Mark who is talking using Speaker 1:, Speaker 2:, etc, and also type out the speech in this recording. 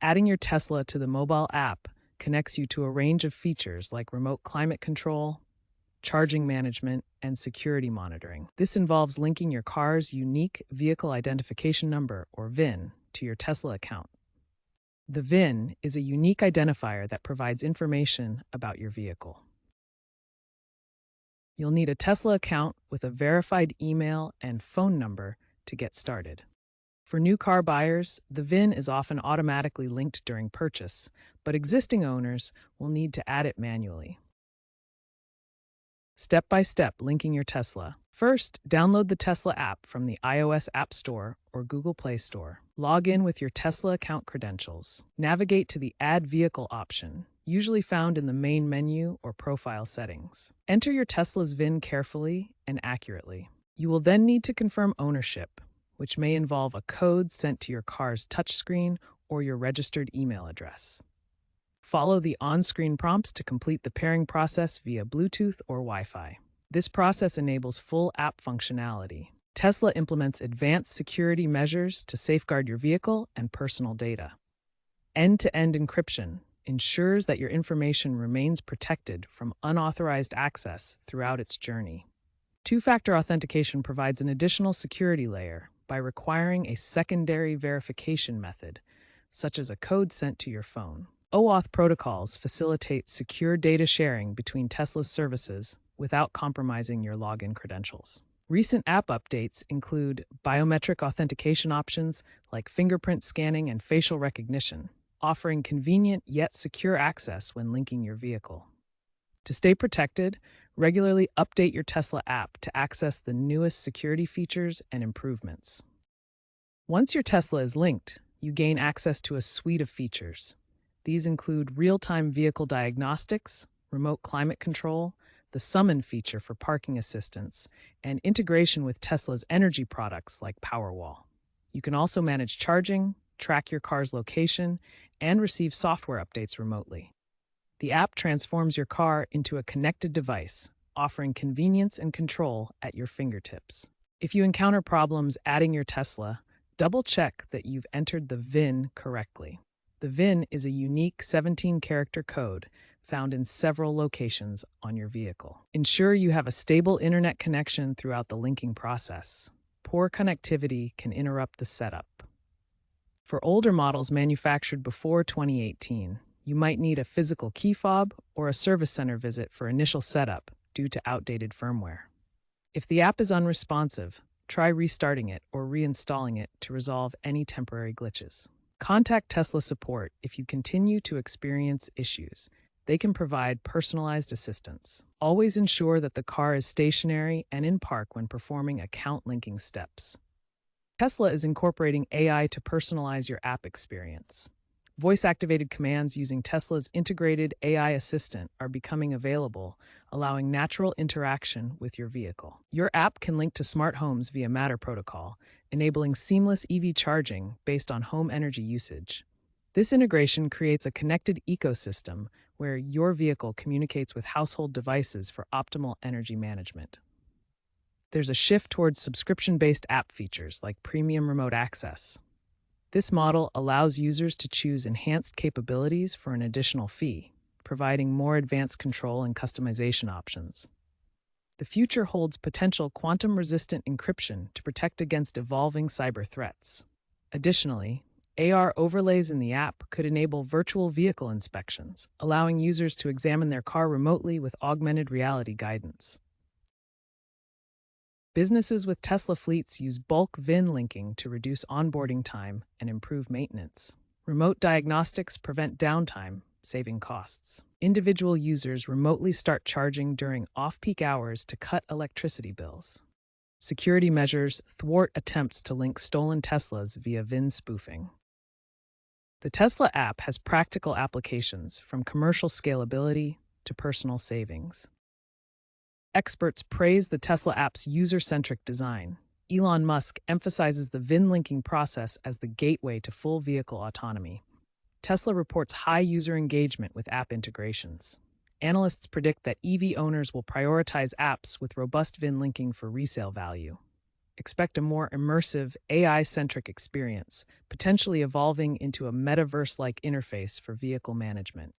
Speaker 1: Adding your Tesla to the mobile app connects you to a range of features like remote climate control, charging management, and security monitoring. This involves linking your car's unique vehicle identification number, or VIN, to your Tesla account. The VIN is a unique identifier that provides information about your vehicle. You'll need a Tesla account with a verified email and phone number to get started. For new car buyers, the VIN is often automatically linked during purchase, but existing owners will need to add it manually. Step by step linking your Tesla. First, download the Tesla app from the iOS App Store or Google Play Store. Log in with your Tesla account credentials. Navigate to the Add Vehicle option, usually found in the main menu or profile settings. Enter your Tesla's VIN carefully and accurately. You will then need to confirm ownership, which may involve a code sent to your car's touchscreen or your registered email address. Follow the on-screen prompts to complete the pairing process via Bluetooth or Wi-Fi. This process enables full app functionality. Tesla implements advanced security measures to safeguard your vehicle and personal data. End-to-end encryption ensures that your information remains protected from unauthorized access throughout its journey. Two-factor authentication provides an additional security layer by requiring a secondary verification method, such as a code sent to your phone. OAuth protocols facilitate secure data sharing between Tesla's services without compromising your login credentials. Recent app updates include biometric authentication options like fingerprint scanning and facial recognition, offering convenient yet secure access when linking your vehicle. To stay protected, regularly update your Tesla app to access the newest security features and improvements. Once your Tesla is linked, you gain access to a suite of features. These include real-time vehicle diagnostics, remote climate control, the summon feature for parking assistance, and integration with Tesla's energy products like Powerwall. You can also manage charging, track your car's location, and receive software updates remotely. The app transforms your car into a connected device, offering convenience and control at your fingertips. If you encounter problems adding your Tesla, double-check that you've entered the VIN correctly. The VIN is a unique 17-character code found in several locations on your vehicle. Ensure you have a stable internet connection throughout the linking process. Poor connectivity can interrupt the setup. For older models manufactured before 2018, you might need a physical key fob or a service center visit for initial setup due to outdated firmware. If the app is unresponsive, try restarting it or reinstalling it to resolve any temporary glitches. Contact Tesla support if you continue to experience issues. They can provide personalized assistance. Always ensure that the car is stationary and in park when performing account linking steps. Tesla is incorporating AI to personalize your app experience. Voice-activated commands using Tesla's integrated AI assistant are becoming available, allowing natural interaction with your vehicle. Your app can link to smart homes via Matter protocol, enabling seamless EV charging based on home energy usage. This integration creates a connected ecosystem where your vehicle communicates with household devices for optimal energy management. There's a shift towards subscription-based app features like premium remote access. This model allows users to choose enhanced capabilities for an additional fee, providing more advanced control and customization options. The future holds potential quantum-resistant encryption to protect against evolving cyber threats. Additionally, AR overlays in the app could enable virtual vehicle inspections, allowing users to examine their car remotely with augmented reality guidance. Businesses with Tesla fleets use bulk VIN linking to reduce onboarding time and improve maintenance. Remote diagnostics prevent downtime, saving costs. Individual users remotely start charging during off-peak hours to cut electricity bills. Security measures thwart attempts to link stolen Teslas via VIN spoofing. The Tesla app has practical applications from commercial scalability to personal savings. Experts praise the Tesla app's user-centric design. Elon Musk emphasizes the VIN linking process as the gateway to full vehicle autonomy. Tesla reports high user engagement with app integrations. Analysts predict that EV owners will prioritize apps with robust VIN linking for resale value. Expect a more immersive, AI centric experience, potentially evolving into a metaverse like interface for vehicle management.